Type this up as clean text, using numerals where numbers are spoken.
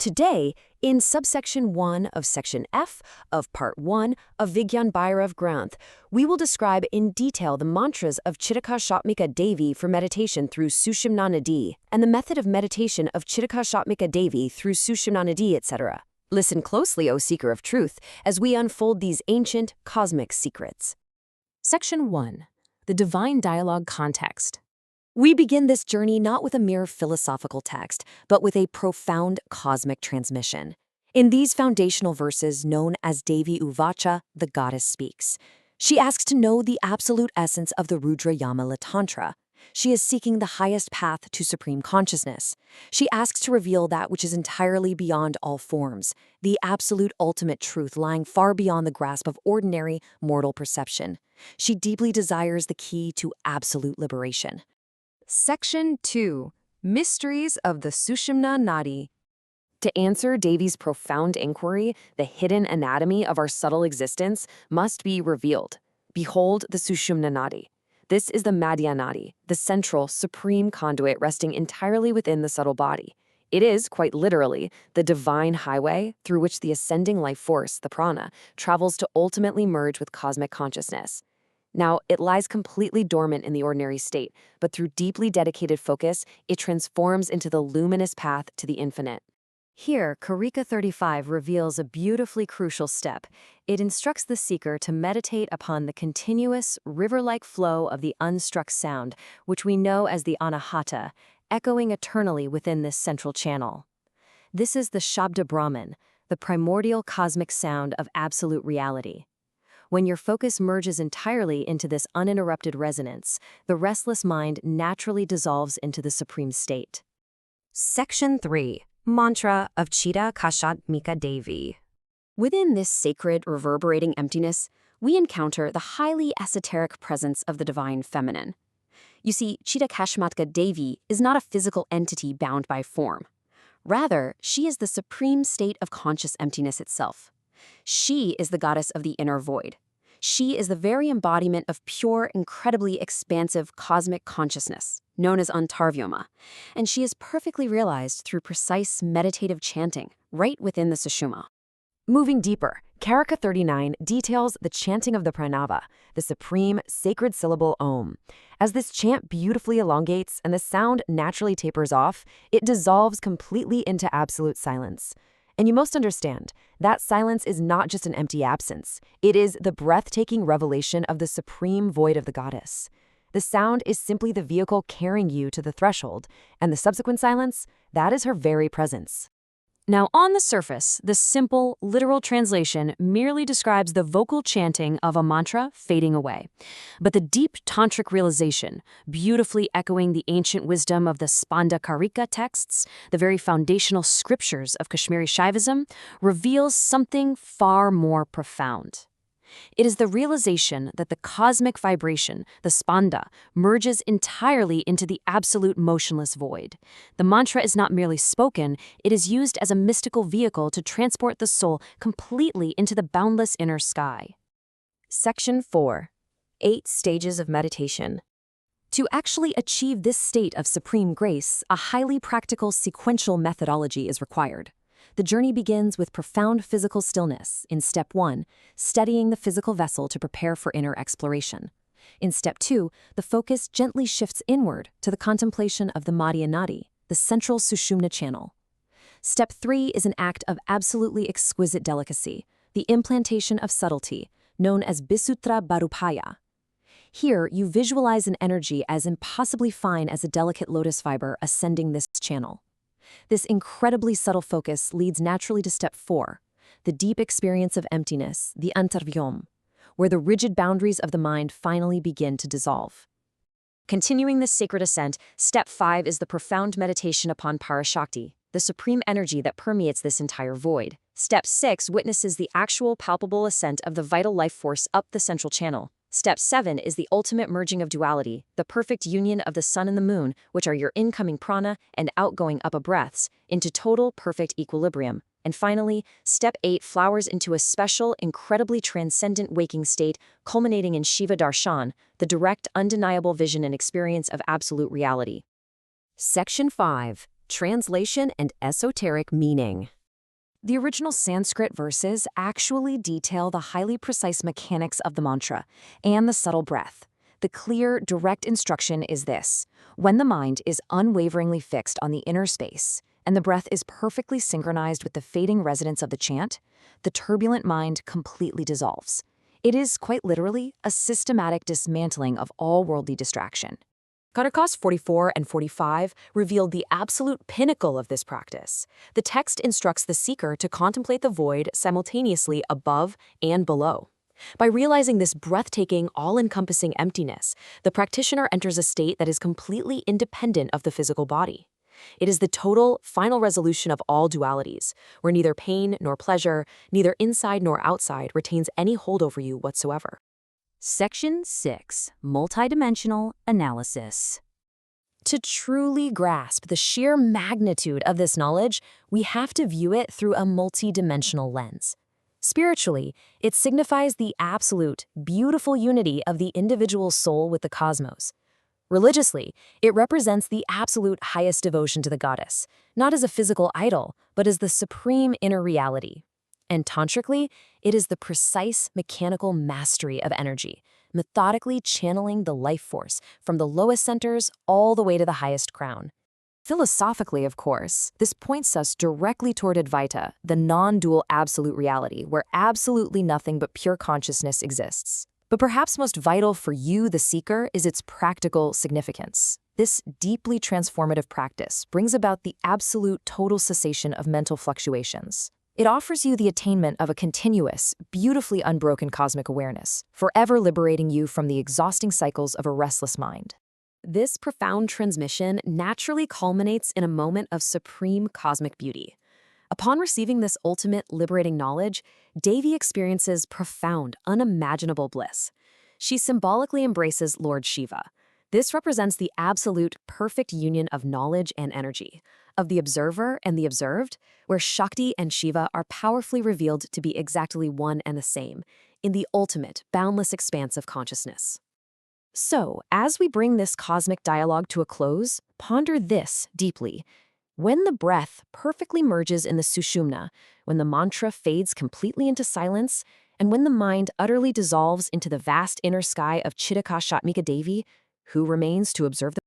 Today, in subsection 1 of section F of part 1 of Vigyan Bhairav Granth, we will describe in detail the mantras of Shiva-Shakti Devi for meditation through Sushumna Nadi and the method of meditation of Shiva-Shakti Devi through Sushumna Nadi, etc. Listen closely, O seeker of truth, as we unfold these ancient cosmic secrets. Section 1. The Divine Dialogue Context. We begin this journey not with a mere philosophical text, but with a profound cosmic transmission. In these foundational verses known as Devi Uvacha, the goddess speaks. She asks to know the absolute essence of the Rudra Yamala Tantra. She is seeking the highest path to supreme consciousness. She asks to reveal that which is entirely beyond all forms, the absolute ultimate truth lying far beyond the grasp of ordinary mortal perception. She deeply desires the key to absolute liberation. Section 2. Mysteries of the Sushumna Nadi. To answer Devi's profound inquiry, the hidden anatomy of our subtle existence must be revealed. Behold the Sushumna Nadi. This is the Madhya Nadi, the central, supreme conduit resting entirely within the subtle body. It is, quite literally, the divine highway through which the ascending life force, the prana, travels to ultimately merge with cosmic consciousness. Now, it lies completely dormant in the ordinary state, but through deeply dedicated focus, it transforms into the luminous path to the infinite. Here, Karika 35 reveals a beautifully crucial step. It instructs the seeker to meditate upon the continuous, river-like flow of the unstruck sound, which we know as the anahata, echoing eternally within this central channel. This is the Shabda Brahman, the primordial cosmic sound of absolute reality. When your focus merges entirely into this uninterrupted resonance, the restless mind naturally dissolves into the supreme state. Section 3. Mantra of Shiva-Shakti Devi. Within this sacred, reverberating emptiness, we encounter the highly esoteric presence of the divine feminine. You see, Shiva-Shakti Devi is not a physical entity bound by form. Rather, she is the supreme state of conscious emptiness itself. She is the goddess of the inner void. She is the very embodiment of pure, incredibly expansive cosmic consciousness, known as Antarvyoma, and she is perfectly realized through precise meditative chanting right within the Sushumna. Moving deeper, Karika 39 details the chanting of the pranava, the supreme sacred syllable Om. As this chant beautifully elongates and the sound naturally tapers off, it dissolves completely into absolute silence. And you must understand, that silence is not just an empty absence. It is the breathtaking revelation of the supreme void of the goddess. The sound is simply the vehicle carrying you to the threshold, and the subsequent silence, that is her very presence. Now, on the surface, the simple, literal translation merely describes the vocal chanting of a mantra fading away. But the deep tantric realization, beautifully echoing the ancient wisdom of the Spanda Karika texts, the very foundational scriptures of Kashmiri Shaivism, reveals something far more profound. It is the realization that the cosmic vibration, the spanda, merges entirely into the absolute motionless void. The mantra is not merely spoken, it is used as a mystical vehicle to transport the soul completely into the boundless inner sky. Section 4. 8 Stages of Meditation. To actually achieve this state of supreme grace, a highly practical sequential methodology is required. The journey begins with profound physical stillness. In step 1, steadying the physical vessel to prepare for inner exploration. In step 2, the focus gently shifts inward to the contemplation of the Madhya Nadi, the central Sushumna channel. Step 3 is an act of absolutely exquisite delicacy, the implantation of subtlety, known as Bisutra Bharupaya. Here, you visualize an energy as impossibly fine as a delicate lotus fiber ascending this channel. This incredibly subtle focus leads naturally to step 4, the deep experience of emptiness, the antarvyom, where the rigid boundaries of the mind finally begin to dissolve. Continuing this sacred ascent, step 5 is the profound meditation upon Parashakti, the supreme energy that permeates this entire void. Step 6 witnesses the actual palpable ascent of the vital life force up the central channel. Step 7 is the ultimate merging of duality, the perfect union of the sun and the moon, which are your incoming prana and outgoing upper breaths, into total perfect equilibrium. And finally, step 8 flowers into a special, incredibly transcendent waking state, culminating in Shiva Darshan, the direct, undeniable vision and experience of absolute reality. Section 5. Translation and Esoteric Meaning. The original Sanskrit verses actually detail the highly precise mechanics of the mantra and the subtle breath. The clear, direct instruction is this: when the mind is unwaveringly fixed on the inner space, and the breath is perfectly synchronized with the fading resonance of the chant, the turbulent mind completely dissolves. It is, quite literally, a systematic dismantling of all worldly distraction. Karakas 44 and 45 revealed the absolute pinnacle of this practice. The text instructs the seeker to contemplate the void simultaneously above and below. By realizing this breathtaking, all-encompassing emptiness, the practitioner enters a state that is completely independent of the physical body. It is the total, final resolution of all dualities, where neither pain nor pleasure, neither inside nor outside retains any hold over you whatsoever. Section 6. Multidimensional Analysis. To truly grasp the sheer magnitude of this knowledge, we have to view it through a multidimensional lens. Spiritually, it signifies the absolute, beautiful unity of the individual soul with the cosmos. Religiously, it represents the absolute highest devotion to the goddess, not as a physical idol, but as the supreme inner reality. And tantrically, it is the precise mechanical mastery of energy, methodically channeling the life force from the lowest centers all the way to the highest crown. Philosophically, of course, this points us directly toward Advaita, the non-dual absolute reality, where absolutely nothing but pure consciousness exists. But perhaps most vital for you, the seeker, is its practical significance. This deeply transformative practice brings about the absolute total cessation of mental fluctuations. It offers you the attainment of a continuous, beautifully unbroken cosmic awareness, forever liberating you from the exhausting cycles of a restless mind. This profound transmission naturally culminates in a moment of supreme cosmic beauty. Upon receiving this ultimate liberating knowledge, Devi experiences profound, unimaginable bliss. She symbolically embraces Lord Shiva. This represents the absolute, perfect union of knowledge and energy, of the observer and the observed, where Shakti and Shiva are powerfully revealed to be exactly one and the same, in the ultimate, boundless expanse of consciousness. So, as we bring this cosmic dialogue to a close, ponder this deeply. When the breath perfectly merges in the sushumna, when the mantra fades completely into silence, and when the mind utterly dissolves into the vast inner sky of Chitta-Shatmika Devi, who remains to observe the